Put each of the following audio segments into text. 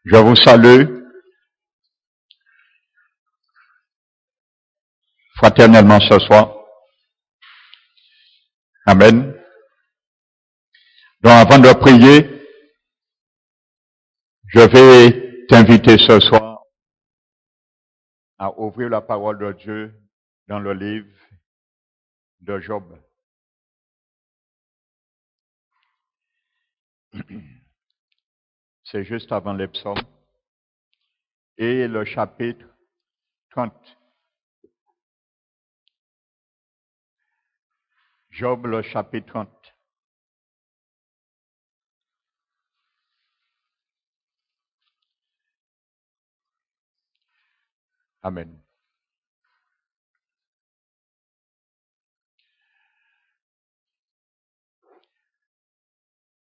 Je vous salue fraternellement ce soir. Amen. Donc avant de prier, je vais t'inviter ce soir à ouvrir la parole de Dieu dans le livre de Job. C'est juste avant les psaumes. Et le chapitre 30. Job, le chapitre 30. Amen.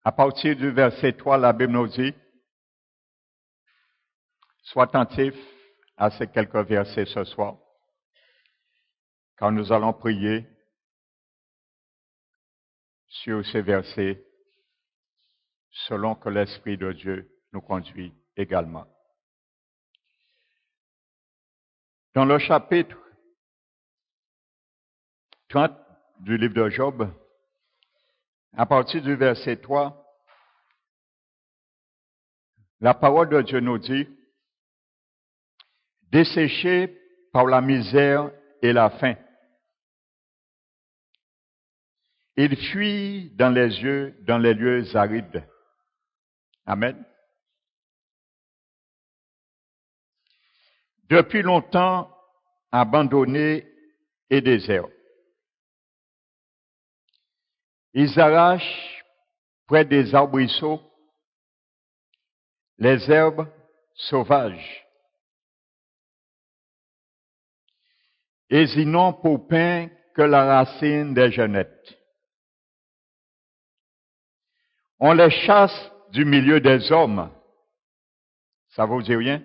À partir du verset 3, la Bible nous dit, sois attentif à ces quelques versets ce soir, car nous allons prier sur ces versets selon que l'Esprit de Dieu nous conduit également. Dans le chapitre 30 du livre de Job, à partir du verset 3, la parole de Dieu nous dit, « Desséché par la misère et la faim, il fuit dans les lieux arides. » Amen. Depuis longtemps abandonné et désert. Ils arrachent près des arbrisseaux les herbes sauvages. Et ils n'ont pour pain que la racine des genettes. On les chasse du milieu des hommes. Ça vous dit rien?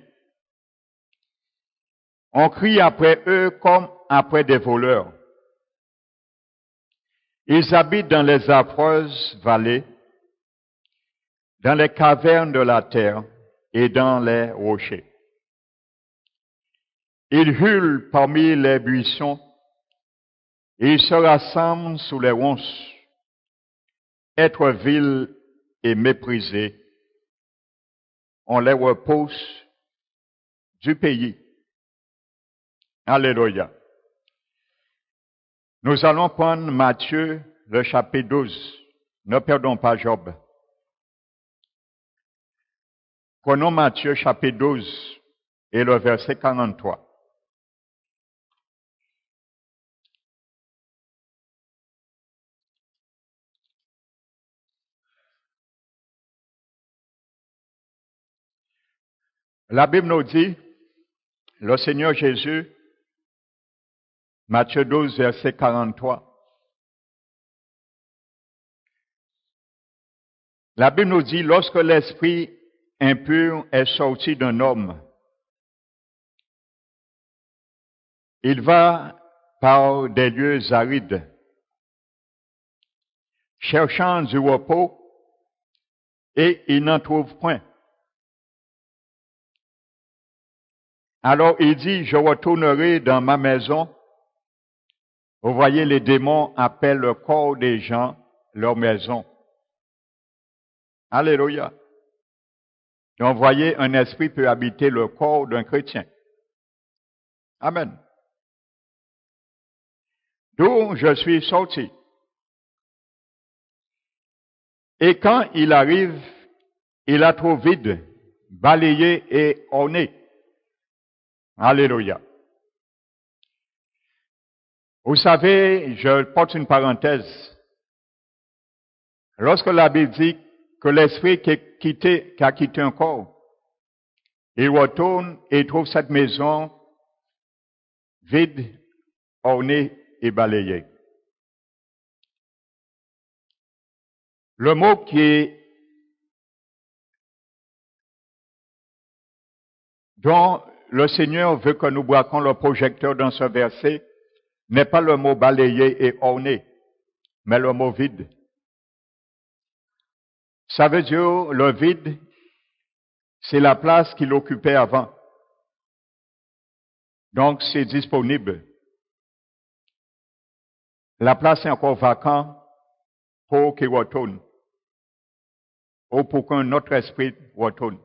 On crie après eux comme après des voleurs. Ils habitent dans les affreuses vallées, dans les cavernes de la terre et dans les rochers. Ils hurlent parmi les buissons et ils se rassemblent sous les ronces. Être vils et méprisés, on les repousse du pays. Alléluia. Nous allons prendre Matthieu, le chapitre 12. Ne perdons pas Job. Prenons Matthieu, chapitre 12, et le verset 43. La Bible nous dit, le Seigneur Jésus, Matthieu 12, verset 43. La Bible nous dit, lorsque l'esprit impur est sorti d'un homme, il va par des lieux arides, cherchant du repos, et il n'en trouve point. Alors il dit, je retournerai dans ma maison. Vous voyez, les démons appellent le corps des gens leur maison. Alléluia. Donc, vous voyez, un esprit peut habiter le corps d'un chrétien. Amen. D'où je suis sorti. Et quand il arrive, il la trouve vide, balayée et ornée. Alléluia. Vous savez, je porte une parenthèse. Lorsque la Bible dit que l'esprit qui a quitté un corps, il retourne et trouve cette maison vide, ornée et balayée. Le mot dont le Seigneur veut que nous braquons le projecteur dans ce verset n'est pas le mot balayé et orné, mais le mot vide. Ça veut dire le vide, c'est la place qu'il occupait avant. Donc, c'est disponible. La place est encore vacante pour qu'il retourne. Ou pour qu'un autre esprit retourne.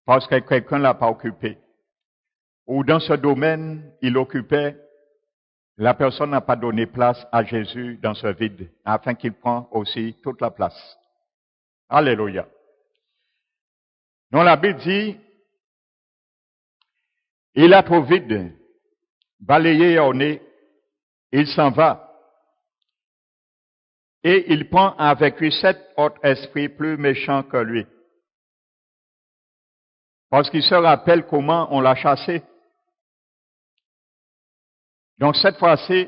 Parce que quelqu'un ne l'a pas occupé. Ou dans ce domaine, il occupait, la personne n'a pas donné place à Jésus dans ce vide, afin qu'il prenne aussi toute la place. Alléluia. Donc la Bible dit, il a trop vide, balayé et orné, il s'en va. Et il prend avec lui 7 autres esprits plus méchants que lui. Parce qu'il se rappelle comment on l'a chassé. Donc cette fois-ci,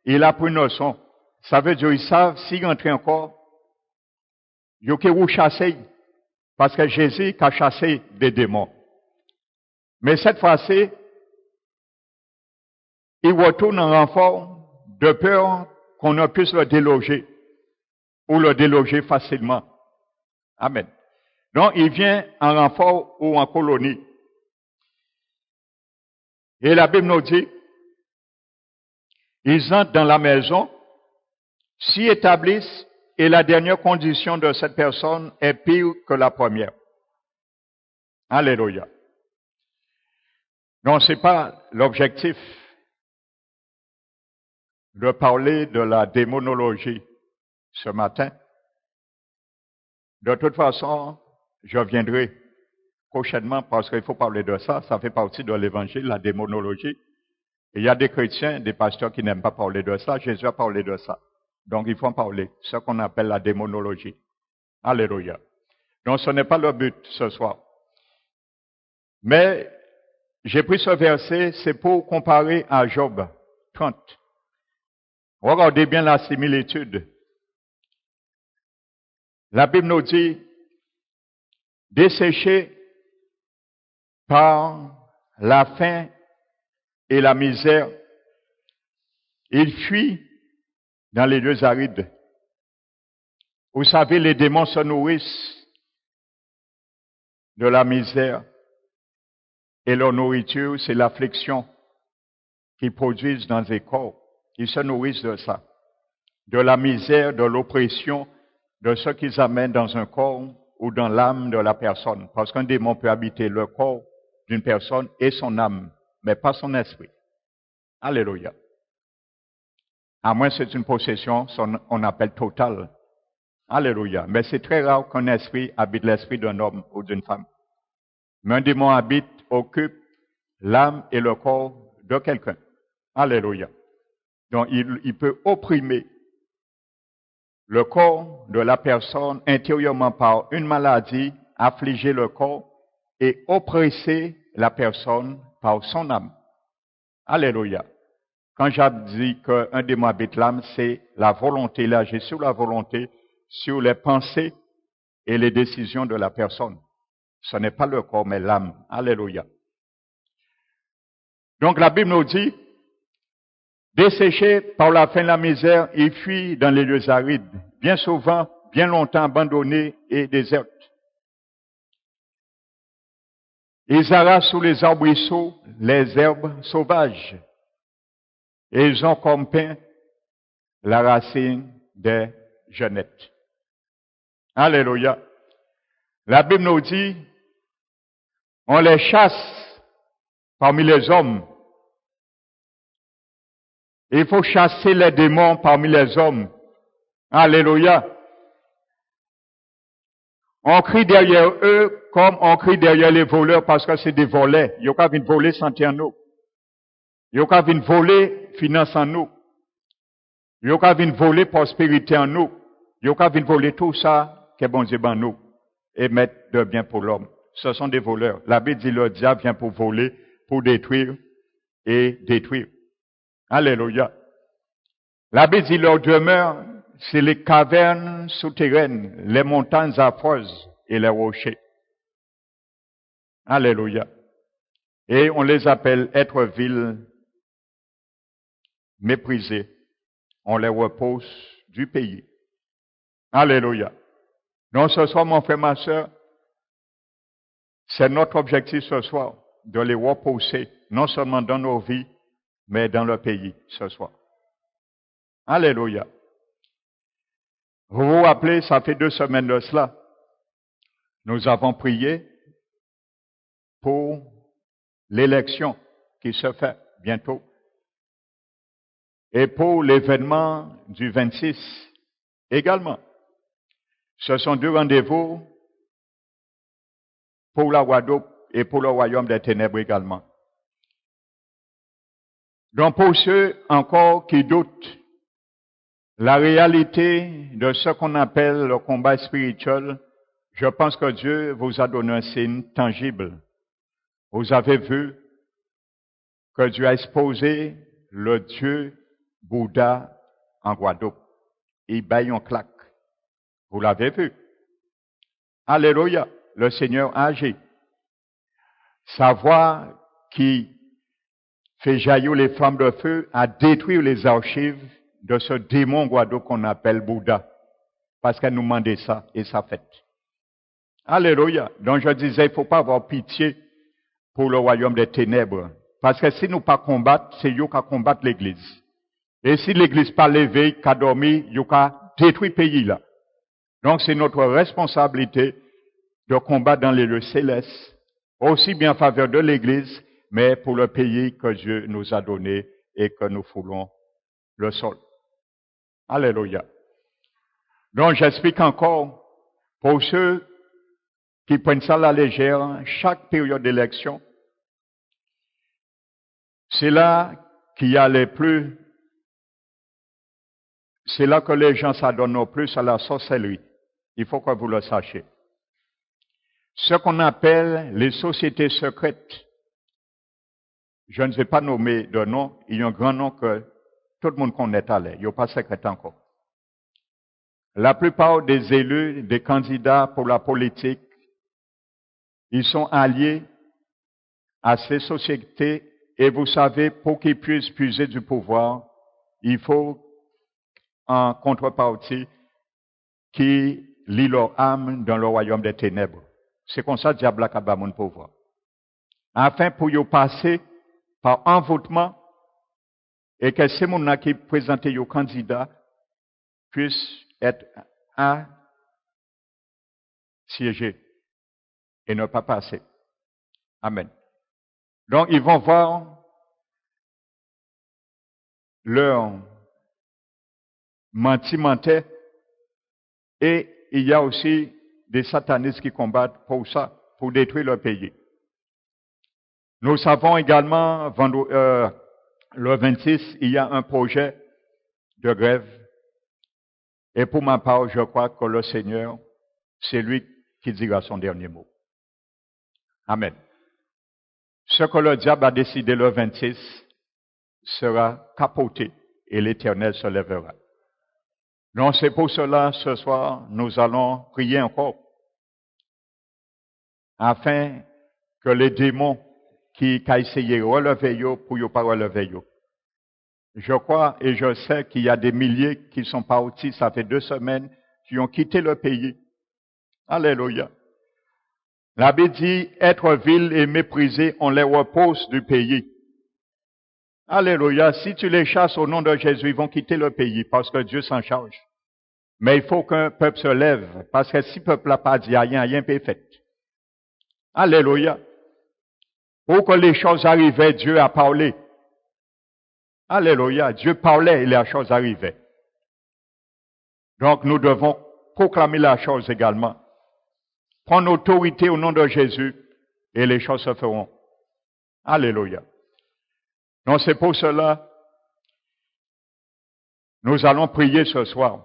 il a pris une leçon. Ça veut dire qu'ils savent, s'ils rentrent encore, ils ont chasser. Parce que Jésus a chassé des démons. Mais cette fois-ci, il retourne en renfort de peur qu'on ne puisse le déloger ou le déloger facilement. Amen. Donc, il vient en renfort ou en colonie. Et la Bible nous dit, ils entrent dans la maison, s'y établissent, et la dernière condition de cette personne est pire que la première. Alléluia. Donc, c'est pas l'objectif de parler de la démonologie ce matin. De toute façon, je viendrai prochainement parce qu'il faut parler de ça. Ça fait partie de l'évangile, la démonologie. Et il y a des chrétiens, des pasteurs qui n'aiment pas parler de ça. Jésus a parlé de ça. Donc, il faut en parler. Ce qu'on appelle la démonologie. Alléluia. Donc, ce n'est pas le but ce soir. Mais, j'ai pris ce verset, c'est pour comparer à Job 30. Regardez bien la similitude. La Bible nous dit, desséché par la faim et la misère, il fuit dans les lieux arides. Vous savez, les démons se nourrissent de la misère et leur nourriture, c'est l'affliction qu'ils produisent dans les corps. Ils se nourrissent de ça, de la misère, de l'oppression, de ce qu'ils amènent dans un corps ou dans l'âme de la personne. Parce qu'un démon peut habiter le corps d'une personne et son âme, mais pas son esprit. Alléluia. À moins que c'est une possession, on appelle totale. Alléluia. Mais c'est très rare qu'un esprit habite l'esprit d'un homme ou d'une femme. Mais un démon habite, occupe l'âme et le corps de quelqu'un. Alléluia. Donc, il peut opprimer le corps de la personne intérieurement par une maladie, affliger le corps et oppresser la personne par son âme. Alléluia. Quand j'ai dit qu'un démon habite l'âme, c'est la volonté, il agit sur la volonté, sur les pensées et les décisions de la personne. Ce n'est pas le corps, mais l'âme. Alléluia. Donc la Bible nous dit, desséché par la faim et la misère, il fuit dans les lieux arides, bien souvent, bien longtemps abandonnés et déserts. Ils arrachent sous les arbrisseaux les herbes sauvages, et ils ont comme pain la racine des genêtes. Alléluia. La Bible nous dit, on les chasse parmi les hommes. Il faut chasser les démons parmi les hommes. Alléluia. On crie derrière eux comme on crie derrière les voleurs parce que c'est des volets. Ils ont venir voler santé en nous. Ils ont venir voler finance en nous. Ils ont venir voler prospérité en nous. Ils ont venir voler tout ça que bon Dieu en nous et mettre de bien pour l'homme. Ce sont des voleurs. La Bible dit le diable vient pour voler, pour détruire et détruire. Alléluia. La Bible dit leur demeure, c'est les cavernes souterraines, les montagnes affreuses et les rochers. Alléluia. Et on les appelle êtres vils, méprisés. On les repose du pays. Alléluia. Donc ce soir, mon frère, ma soeur, C'est notre objectif ce soir, de les repousser, non seulement dans nos vies, mais dans le pays ce soir. Alléluia. Vous vous rappelez, ça fait 2 semaines de cela. Nous avons prié pour l'élection qui se fait bientôt. Et pour l'événement du 26 également. Ce sont 2 rendez-vous pour la Guadeloupe et pour le royaume des ténèbres également. Donc pour ceux encore qui doutent, la réalité de ce qu'on appelle le combat spirituel, je pense que Dieu vous a donné un signe tangible. Vous avez vu que Dieu a exposé le Dieu Bouddha en Guadeloupe. Il baille en claque. Vous l'avez vu. Alléluia. Le Seigneur a agi. Sa voix qui fait jaillir les flammes de feu a détruit les archives de ce démon Guadeloupe qu'on appelle Bouddha. Parce qu'elle nous demandait ça et ça fait. Alléluia. Donc je disais, il ne faut pas avoir pitié pour le royaume des ténèbres. Parce que si nous pas combattre, c'est eux qui combattent l'église. Et si l'église pas levée, qu'a dormi, eux qui détruit le pays là. Donc c'est notre responsabilité de combattre dans les lieux célestes, aussi bien en faveur de l'église, mais pour le pays que Dieu nous a donné et que nous foulons le sol. Alléluia. Donc j'explique encore, pour ceux qui prennent ça à la légère, chaque période d'élection, c'est là qu'il y a c'est là que les gens s'adonnent au plus à la sorcellerie. Il faut que vous le sachiez. Ce qu'on appelle les sociétés secrètes, je ne vais pas nommer de nom, il y a un grand nom que tout le monde connaît à l'air, il n'y a pas secret encore. La plupart des élus, des candidats pour la politique, ils sont alliés à ces sociétés et vous savez, pour qu'ils puissent puiser du pouvoir, il faut en contrepartie qu'ils lient leur âme dans le royaume des ténèbres. C'est comme ça que diable a capable mon pouvoir. Afin pour y passer par envoûtement et que ces gens qui présentent les candidats puissent être assiégés et ne pas passer. Amen. Donc, ils vont voir leur mentimentaire et il y a aussi des satanistes qui combattent pour ça, pour détruire leur pays. Nous savons également, le 26, il y a un projet de grève. Et pour ma part, je crois que le Seigneur, c'est lui qui dira son dernier mot. Amen. Ce que le diable a décidé le 26 sera capoté et l'Éternel se lèvera. Donc c'est pour cela, ce soir, nous allons prier encore afin que les démons qui ont essayé de relever pour ne pas relever. Je crois et je sais qu'il y a des milliers qui sont partis, ça fait 2 semaines, qui ont quitté le pays. Alléluia. La Bible dit, être vil et méprisé, on les repose du pays. Alléluia. Si tu les chasses au nom de Jésus, ils vont quitter le pays parce que Dieu s'en charge. Mais il faut qu'un peuple se lève parce que si le peuple n'a pas dit rien peut fait. Alléluia. Pour que les choses arrivaient, Dieu a parlé. Alléluia. Dieu parlait et les choses arrivaient. Donc nous devons proclamer la chose également. Prendre autorité au nom de Jésus et les choses se feront. Alléluia. Donc c'est pour cela, nous allons prier ce soir.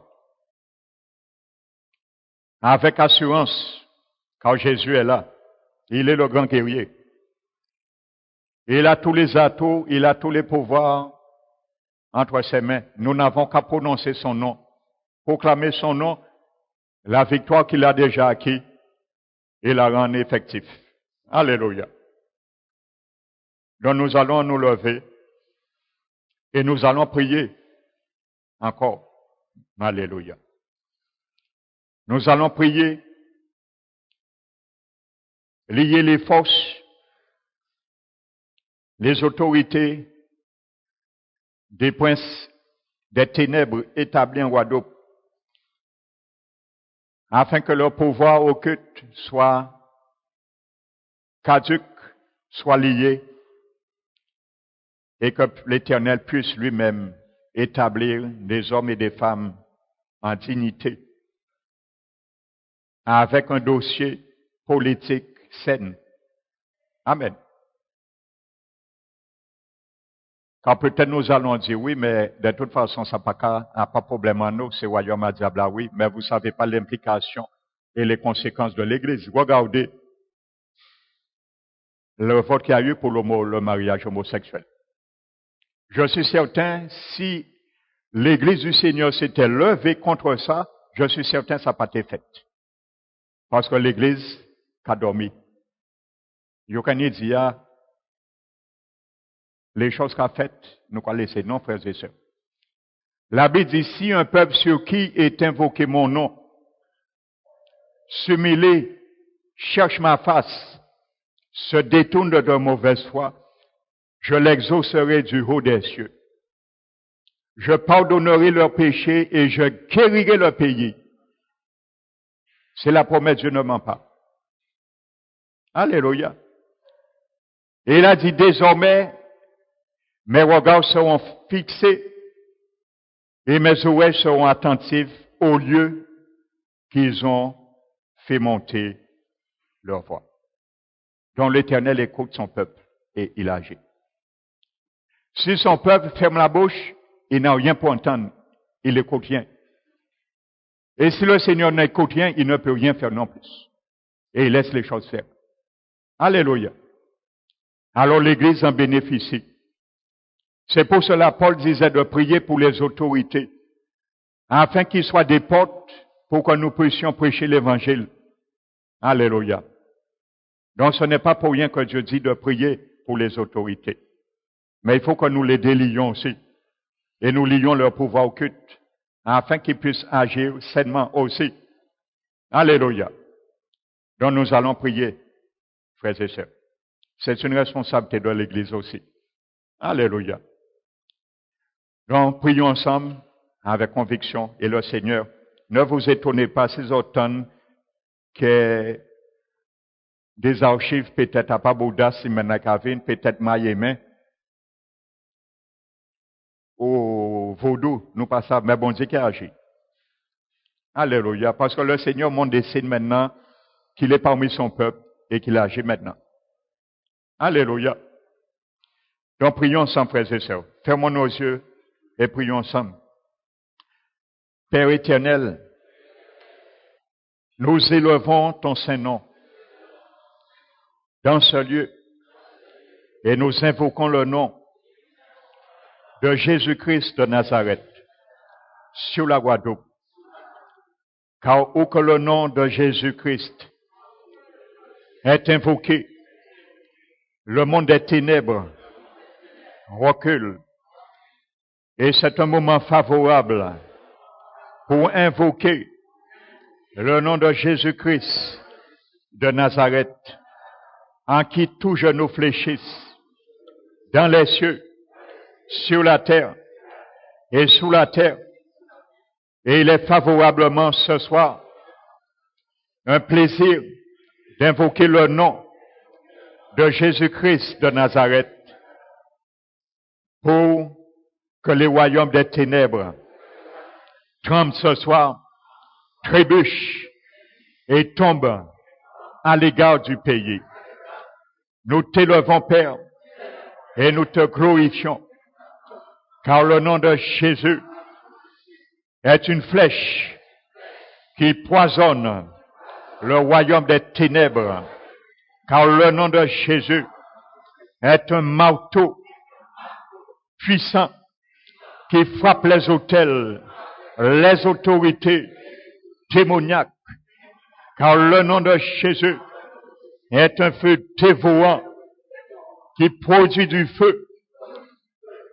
Avec assurance, car Jésus est là. Il est le grand guerrier. Il a tous les atouts, il a tous les pouvoirs entre ses mains. Nous n'avons qu'à prononcer son nom, proclamer son nom, la victoire qu'il a déjà acquise et la rendre effective. Alléluia. Donc nous allons nous lever et nous allons prier encore. Alléluia. Nous allons prier lier les forces, les autorités des princes des ténèbres établis en Guadeloupe, afin que leur pouvoir occulte soit caduc, soit lié, et que l'Éternel puisse lui-même établir des hommes et des femmes en dignité, avec un dossier politique sain. Amen. Car peut-être nous allons dire oui, mais de toute façon, ça n'a pas de problème en nous, c'est royaume à diable, oui, mais vous ne savez pas l'implication et les conséquences de l'Église. Regardez le vote qu'il y a eu pour le mariage homosexuel. Je suis certain, si l'Église du Seigneur s'était levée contre ça, je suis certain que ça n'a pas été fait. Parce que l'Église a dormi. Il y a dit, les choses qu'a faites, nous allons laisser, non, frères et sœurs. La Bible dit, si un peuple sur qui est invoqué mon nom, s'humilie, cherche ma face, se détourne de mauvaise foi, je l'exaucerai du haut des cieux. Je pardonnerai leurs péchés et je guérirai leur pays. C'est la promesse, Dieu ne ment pas. Alléluia. Et il a dit, désormais, mes regards seront fixés et mes oreilles seront attentives au lieu qu'ils ont fait monter leur voix. Donc l'Éternel écoute son peuple et il agit. Si son peuple ferme la bouche, il n'a rien pour entendre. Il n'écoute rien. Et si le Seigneur n'écoute rien, il ne peut rien faire non plus. Et il laisse les choses faire. Alléluia. Alors l'Église en bénéficie. C'est pour cela Paul disait de prier pour les autorités, afin qu'ils soient des portes pour que nous puissions prêcher l'Évangile. Alléluia. Donc ce n'est pas pour rien que Dieu dit de prier pour les autorités. Mais il faut que nous les délions aussi. Et nous lions leur pouvoir occulte, afin qu'ils puissent agir sainement aussi. Alléluia. Donc nous allons prier, frères et sœurs. C'est une responsabilité de l'Église aussi. Alléluia. Donc, prions ensemble avec conviction. Et le Seigneur, ne vous étonnez pas ces automnes que des archives peut-être à pas Bouddha, si maintenant peut-être Maïémen, au Vaudou, nous passons, mais bon Dieu qui agit. Alléluia. Parce que le Seigneur montre des signes maintenant qu'il est parmi son peuple et qu'il agit maintenant. Alléluia. Donc, prions ensemble, frères et sœurs. Fermons nos yeux et prions ensemble. Père éternel, nous élevons ton Saint-Nom dans ce lieu et nous invoquons le nom de Jésus-Christ de Nazareth sur la Guadeloupe. Car où que le nom de Jésus-Christ est invoqué, le monde des ténèbres recule. Et c'est un moment favorable pour invoquer le nom de Jésus-Christ de Nazareth, en qui tout genou fléchisse, dans les cieux, sur la terre et sous la terre. Et il est favorablement ce soir un plaisir d'invoquer le nom de Jésus-Christ de Nazareth pour que les royaumes des ténèbres tremblent ce soir, trébuchent et tombent à l'égard du pays. Nous t'élevons, Père, et nous te glorifions, car le nom de Jésus est une flèche qui poisonne le royaume des ténèbres, car le nom de Jésus est un marteau puissant qui frappe les autels, les autorités démoniaques, car le nom de Jésus est un feu dévorant qui produit du feu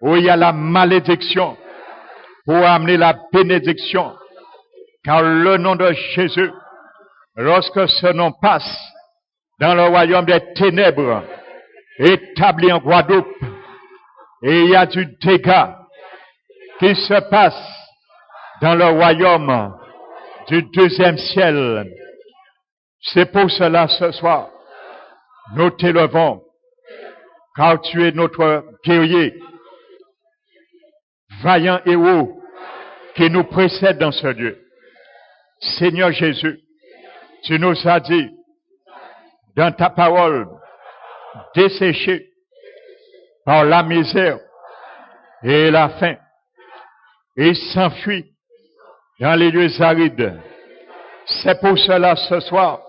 où il y a la malédiction pour amener la bénédiction, car le nom de Jésus, lorsque ce nom passe, dans le royaume des ténèbres, établi en Guadeloupe. Et il y a du dégât qui se passe dans le royaume du deuxième ciel. C'est pour cela ce soir, nous t'élevons, car tu es notre guerrier, vaillant héros qui nous précède dans ce lieu. Seigneur Jésus, tu nous as dit dans ta parole, desséché par la misère et la faim, et s'enfuit dans les lieux arides. C'est pour cela ce soir,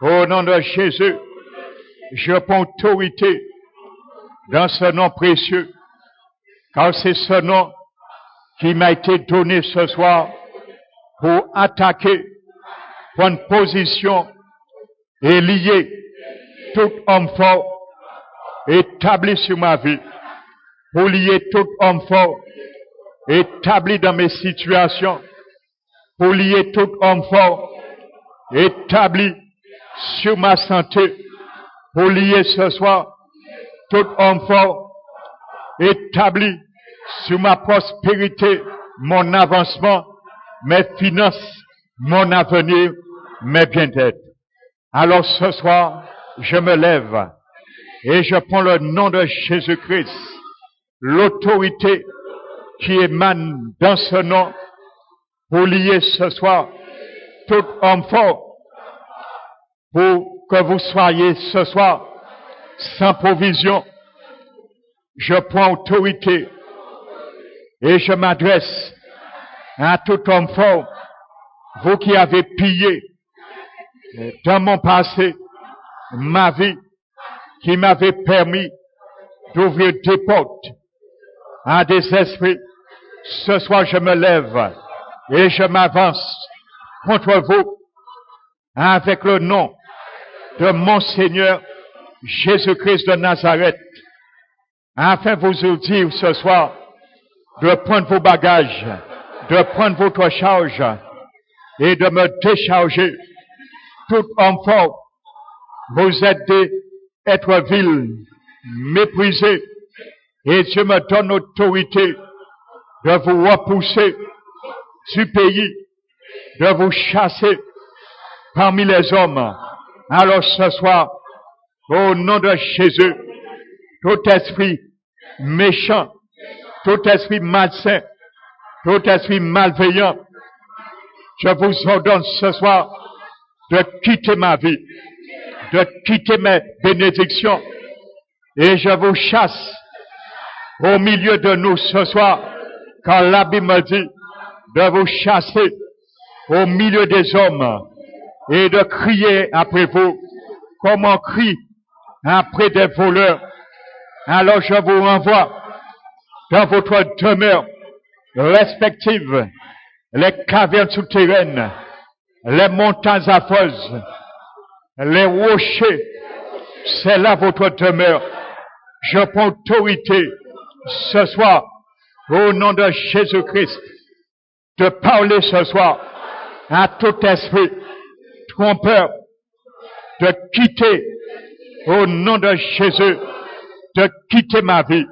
au nom de Jésus, je prends autorité dans ce nom précieux, car c'est ce nom qui m'a été donné ce soir pour attaquer, prendre position et lier tout homme fort établi sur ma vie, pour lier tout homme fort établi dans mes situations, pour lier tout homme fort établi sur ma santé, pour lier ce soir tout homme fort établi sur ma prospérité, mon avancement, mes finances, mon avenir, mes bien-être. Alors ce soir, je me lève et je prends le nom de Jésus-Christ, l'autorité qui émane dans ce nom, pour lier ce soir tout homme fort, pour que vous soyez ce soir sans provision. Je prends autorité et je m'adresse à tout homme fort, vous qui avez pillé dans mon passé ma vie, qui m'avait permis d'ouvrir des portes à des esprits. Ce soir, je me lève et je m'avance contre vous avec le nom de mon Seigneur Jésus-Christ de Nazareth, afin de vous dire ce soir de prendre vos bagages, de prendre votre charge et de me décharger. Tout homme fort, vous êtes des êtres vils, méprisés, et Dieu me donne l'autorité de vous repousser du pays, de vous chasser parmi les hommes. Alors ce soir, au nom de Jésus, tout esprit méchant, tout esprit malsain, tout esprit malveillant, je vous ordonne ce soir de quitter ma vie, de quitter mes bénédictions, et je vous chasse au milieu de nous ce soir, car la Bible me dit de vous chasser au milieu des hommes et de crier après vous comme on crie après des voleurs. Alors je vous renvoie dans votre demeure respective, les cavernes souterraines, les montagnes affreuses, les rochers, c'est là votre demeure. Je prends autorité ce soir, au nom de Jésus-Christ, de parler ce soir à tout esprit trompeur, de quitter, au nom de Jésus, de quitter ma vie.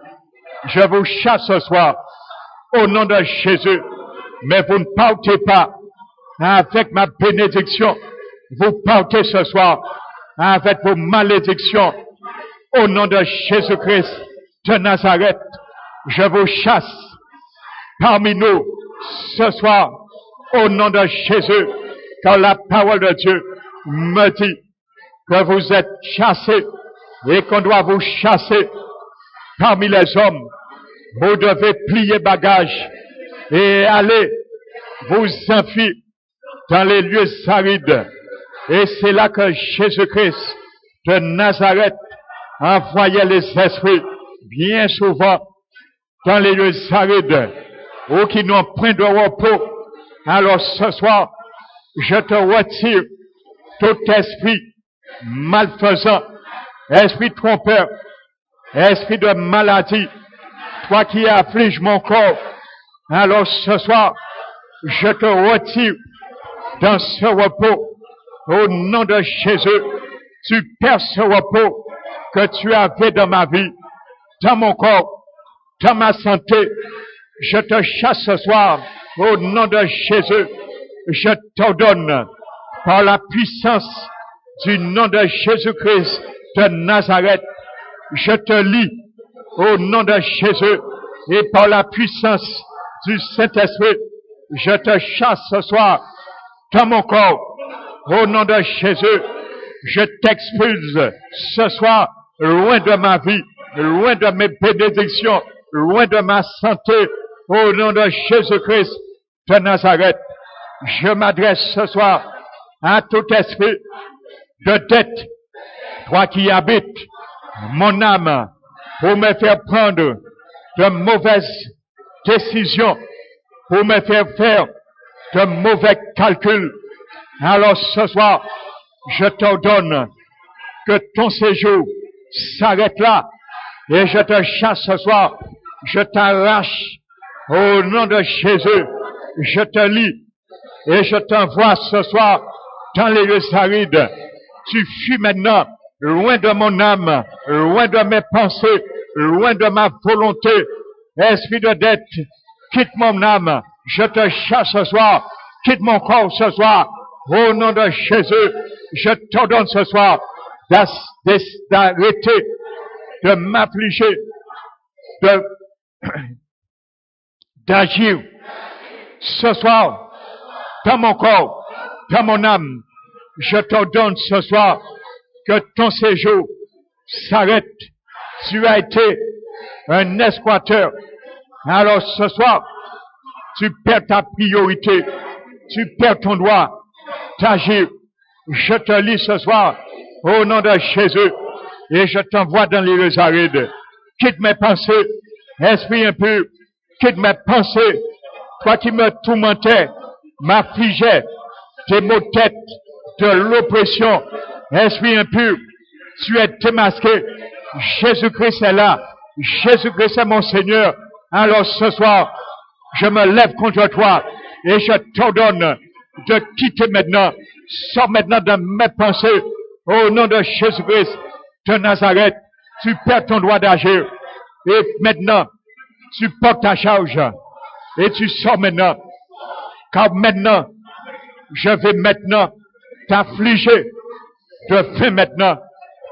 Je vous chasse ce soir, au nom de Jésus, mais vous ne partez pas avec ma bénédiction. Vous partez ce soir avec vos malédictions. Au nom de Jésus-Christ de Nazareth, je vous chasse parmi nous ce soir, au nom de Jésus, car la parole de Dieu me dit que vous êtes chassés et qu'on doit vous chasser parmi les hommes. Vous devez plier bagages et aller vous enfuir dans les lieux arides. Et c'est là que Jésus-Christ de Nazareth envoyait les esprits bien souvent dans les lieux arides ou qui n'ont point de repos. Alors ce soir, je te retire tout esprit malfaisant, esprit trompeur, esprit de maladie, toi qui affliges mon corps. Alors ce soir, je te retire dans ce repos au nom de Jésus. tu perds ce repos que tu avais dans ma vie, dans mon corps, dans ma santé. Je te chasse ce soir au nom de Jésus. Je t'ordonne par la puissance du nom de Jésus-Christ de Nazareth. Je te lie au nom de Jésus et par la puissance du Saint-Esprit. Je te chasse ce soir dans mon corps au nom de Jésus. Je t'expulse ce soir loin de ma vie, loin de mes bénédictions, loin de ma santé, au nom de Jésus-Christ de Nazareth. Je m'adresse ce soir à tout esprit de dette, toi qui habites mon âme, pour me faire prendre de mauvaises décisions, pour me faire de mauvais calculs. Alors ce soir, je t'ordonne que ton séjour s'arrête là et je te chasse ce soir. Je t'arrache au nom de Jésus. Je te lie et je t'envoie ce soir dans les lieux arides. Tu fuis maintenant loin de mon âme, loin de mes pensées, loin de ma volonté. Esprit de dette, quitte mon âme. Je te chasse ce soir. Quitte mon corps ce soir. Au nom de Jésus, je t'ordonne ce soir d'arrêter, de m'affliger, d'agir ce soir dans mon corps, dans mon âme. Je t'ordonne ce soir que ton séjour s'arrête. Tu as été un escroqueur. Alors ce soir, tu perds ta priorité. Tu perds ton droit d'agir. Je te lis ce soir au nom de Jésus et je t'envoie dans les lieux arides. Quitte mes pensées, esprit impur. Quitte mes pensées. Toi qui me tourmentais, m'affligeais, tes maux de tête, de l'oppression, esprit impur, tu es démasqué. Jésus-Christ est là. Jésus-Christ est mon Seigneur. Alors ce soir, je me lève contre toi et je t'ordonne de quitter maintenant. Sors maintenant de mes pensées au nom de Jésus-Christ de Nazareth. Tu perds ton droit d'agir. Et maintenant, tu portes ta charge. Et tu sors maintenant. Car maintenant, je vais maintenant t'affliger de faim maintenant.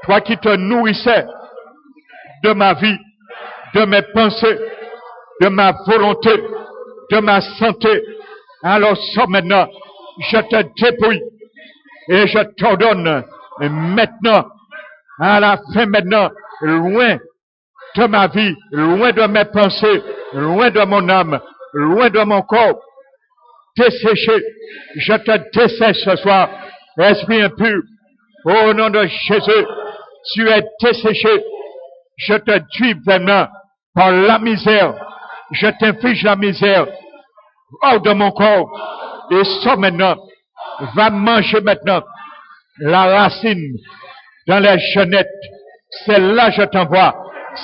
Toi qui te nourrissais de ma vie, de mes pensées, de ma volonté, de ma santé. Alors sors maintenant. Je te dépouille. Et je t'ordonne maintenant, à la fin maintenant, loin de ma vie, loin de mes pensées, loin de mon âme, loin de mon corps, desséché. Je te dessèche ce soir, esprit impur. Au nom de Jésus, tu es desséché. Je te tue maintenant par la misère. Je t'inflige la misère hors de mon corps. Et sors maintenant. Va manger maintenant la racine dans les genettes. C'est là je t'envoie.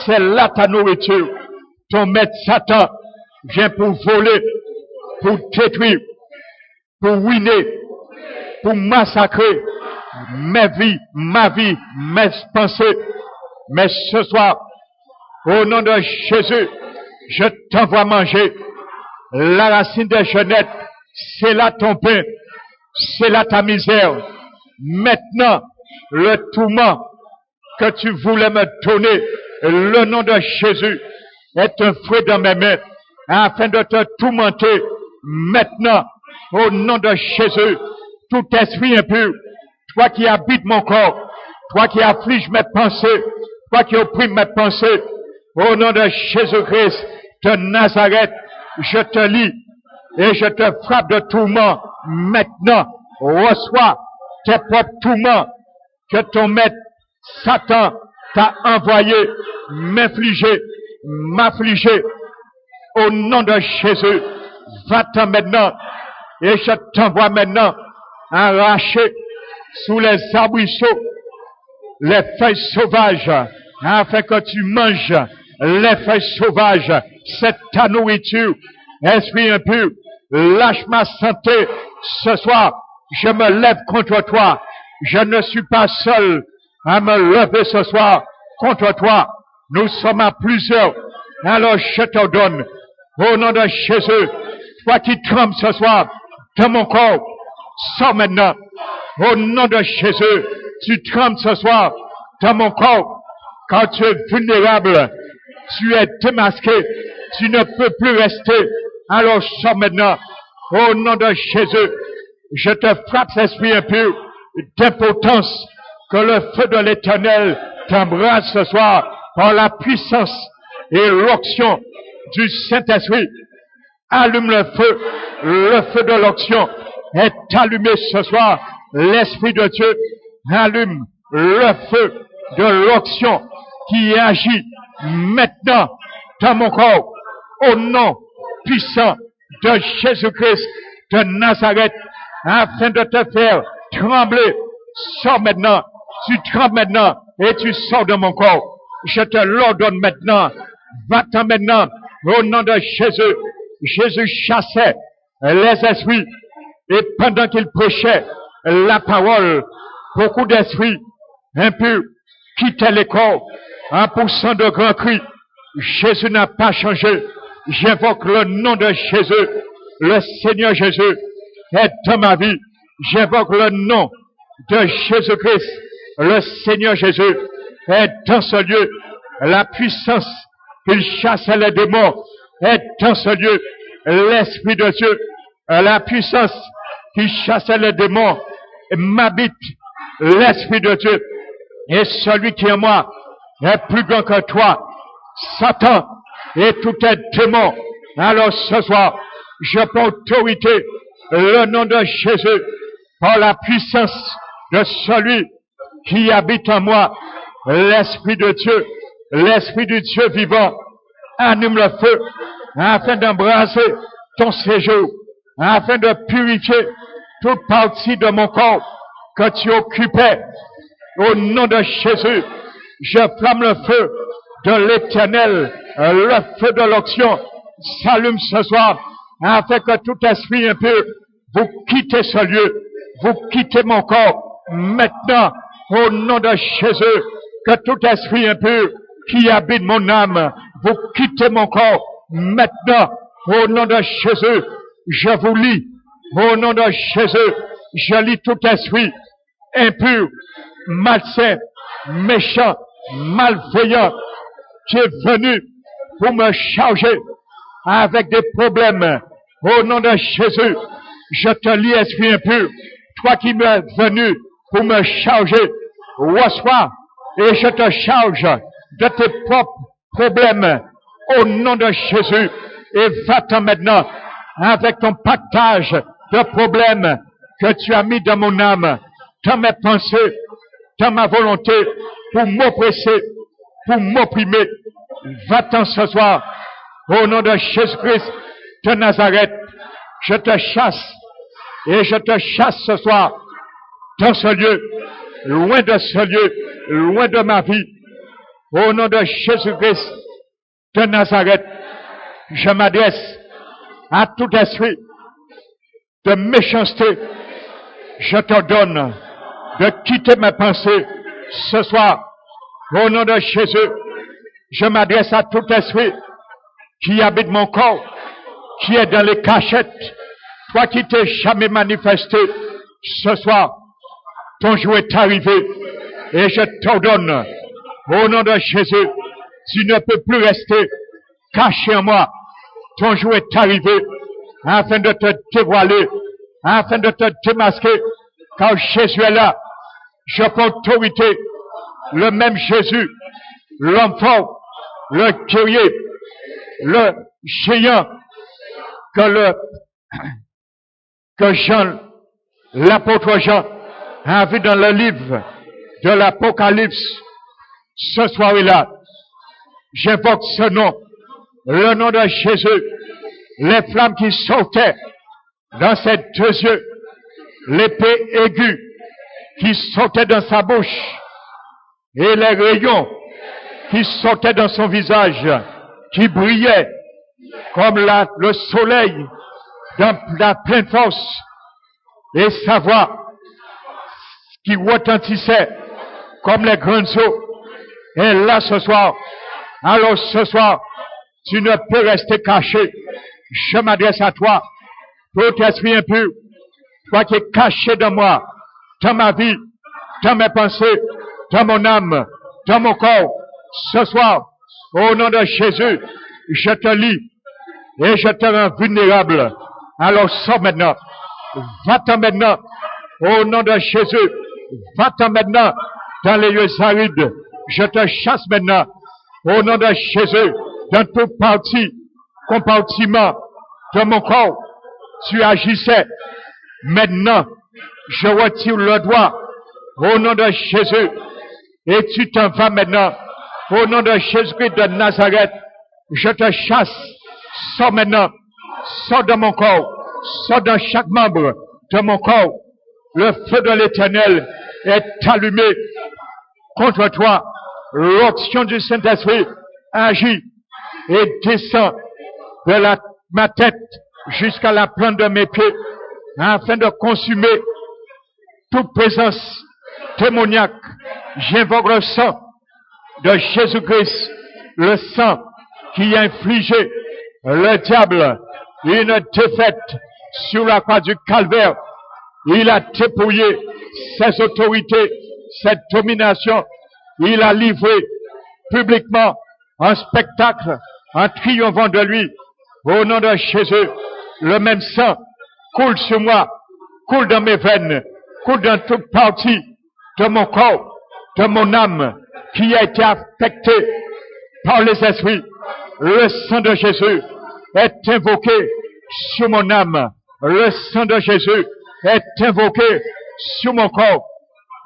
C'est là ta nourriture. Ton maître Satan vient pour voler, pour détruire, pour ruiner, pour massacrer ma vie, mes pensées. Mais ce soir, au nom de Jésus, je t'envoie manger la racine des genettes. C'est là ton pain. C'est là ta misère. Maintenant, le tourment que tu voulais me donner, le nom de Jésus est un fruit dans mes mains, afin de te tourmenter. Maintenant, au nom de Jésus, tout esprit impur, toi qui habites mon corps, toi qui affliges mes pensées, toi qui opprimes mes pensées, au nom de Jésus-Christ de Nazareth, je te lie et je te frappe de tourment. Maintenant, reçois tes propres tourments que ton maître Satan t'a envoyé m'affliger. Au nom de Jésus, va-t'en maintenant et je t'envoie maintenant arracher sous les arbrisseaux les feuilles sauvages afin que tu manges les feuilles sauvages. C'est ta nourriture. Esprit impur, lâche ma santé. Ce soir, je me lève contre toi. Je ne suis pas seul. à me lever ce soir contre toi. Nous sommes à plusieurs. Alors je t'ordonne, au nom de Jésus, toi qui trembles ce soir dans mon corps, sors maintenant. Au nom de Jésus, tu trembles ce soir dans mon corps. Quand tu es vulnérable, tu es démasqué, tu ne peux plus rester. Alors sors maintenant. Au nom de Jésus, je te frappe, esprit impur, d'impotence, que le feu de l'Éternel t'embrasse ce soir par la puissance et l'onction du Saint-Esprit. Allume le feu de l'onction est allumé ce soir. L'Esprit de Dieu allume le feu de l'onction qui agit maintenant dans mon corps au nom puissant de Jésus-Christ de Nazareth afin de te faire trembler. Sors maintenant, tu trembles maintenant et tu sors de mon corps. Je te l'ordonne maintenant. Va-t'en maintenant au nom de Jésus. Jésus chassait les esprits et pendant qu'il prêchait la parole, beaucoup d'esprits impurs quittaient les corps en poussant de grands cris. Jésus n'a pas changé. J'invoque le nom de Jésus. Le Seigneur Jésus est dans ma vie. J'invoque le nom de Jésus-Christ. Le Seigneur Jésus est dans ce lieu. La puissance qu'il chassait les démons est dans ce lieu. L'Esprit de Dieu, la puissance qui chassait les démons m'habite. L'Esprit de Dieu et celui qui est en moi est plus grand que toi. Satan et tout est démon. Alors ce soir, je prends autorité le nom de Jésus par la puissance de celui qui habite en moi. L'Esprit de Dieu, l'Esprit du Dieu vivant, anime le feu afin d'embraser ton séjour, afin de purifier toute partie de mon corps que tu occupais. Au nom de Jésus, je flamme le feu de l'Éternel, le feu de l'onction s'allume ce soir, afin que tout esprit impur, vous quittez ce lieu, vous quittez mon corps, maintenant, au nom de Jésus, que tout esprit impur qui habite mon âme, vous quittez mon corps, maintenant, au nom de Jésus, je vous lis, au nom de Jésus, je lis tout esprit impur, malsain, méchant, malveillant, qui est venu pour me charger avec des problèmes. Au nom de Jésus, je te lis, esprit impur, toi qui m'es venu pour me charger, reçois et je te charge de tes propres problèmes. Au nom de Jésus, et va-t'en maintenant avec ton pactage de problèmes que tu as mis dans mon âme, dans mes pensées, dans ma volonté, pour m'oppresser, pour m'opprimer. Va-t'en ce soir, au nom de Jésus-Christ de Nazareth. Je te chasse, et je te chasse ce soir, dans ce lieu, loin de ce lieu, loin de ma vie. Au nom de Jésus-Christ de Nazareth, je m'adresse à tout esprit de méchanceté. Je t'ordonne de quitter mes pensées ce soir. Au nom de Jésus, je m'adresse à tout esprit qui habite mon corps, qui est dans les cachettes. Toi qui t'es jamais manifesté, ce soir, ton jour est arrivé et je t'ordonne, au nom de Jésus, tu ne peux plus rester caché en moi. Ton jour est arrivé afin de te dévoiler, afin de te démasquer, car Jésus est là. Je prends autorité, le même Jésus, l'homme fort, le guerrier, le géant, que Jean, l'apôtre Jean, a vu dans le livre de l'Apocalypse. Ce soir-là, j'invoque ce nom, le nom de Jésus, les flammes qui sautaient dans ses deux yeux, l'épée aiguë qui sautait dans sa bouche, et les rayons qui sautaient dans son visage, qui brillaient comme le soleil dans la pleine force, et sa voix qui retentissait comme les grandes eaux. Et là, ce soir, alors ce soir, tu ne peux rester caché. Je m'adresse à toi, tout esprit impur, toi qui es caché dans moi, dans ma vie, dans mes pensées, dans mon âme, dans mon corps. Ce soir, au nom de Jésus, je te lis et je te rends vulnérable. Alors sors maintenant, va-t'en maintenant, au nom de Jésus, va-t'en maintenant dans les lieux arides. Je te chasse maintenant, au nom de Jésus, dans toute partie, compartiment de mon corps. Tu agissais. Maintenant, je retire le doigt, au nom de Jésus, et tu t'en vas maintenant, au nom de Jésus-Christ de Nazareth. Je te chasse. Sors maintenant. Sors de mon corps. Sors dans chaque membre de mon corps. Le feu de l'Éternel est allumé contre toi. L'onction du Saint-Esprit agit et descend de ma tête jusqu'à la plante de mes pieds, afin de consumer toute présence démoniaque. J'invoque le sang de Jésus-Christ, le sang qui a infligé le diable une défaite sur la croix du Calvaire. Il a dépouillé ses autorités, cette domination. Il a livré publiquement un spectacle en triomphant de lui. Au nom de Jésus, le même sang coule sur moi, coule dans mes veines, coule dans toute partie de mon corps, de mon âme, qui a été affecté par les esprits. Le sang de Jésus est invoqué sur mon âme. Le sang de Jésus est invoqué sur mon corps,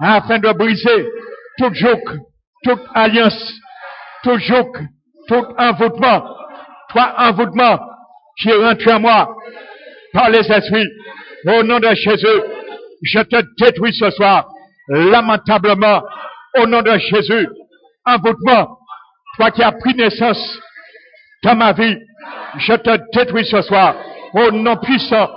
afin de briser toute joug, toute alliance, tout joug, tout envoûtement, toi envoûtement qui est rentré en moi par les esprits. Au nom de Jésus, je te détruis ce soir, lamentablement, au nom de Jésus. Envoûtement, toi qui as pris naissance dans ma vie, je te détruis ce soir, au nom puissant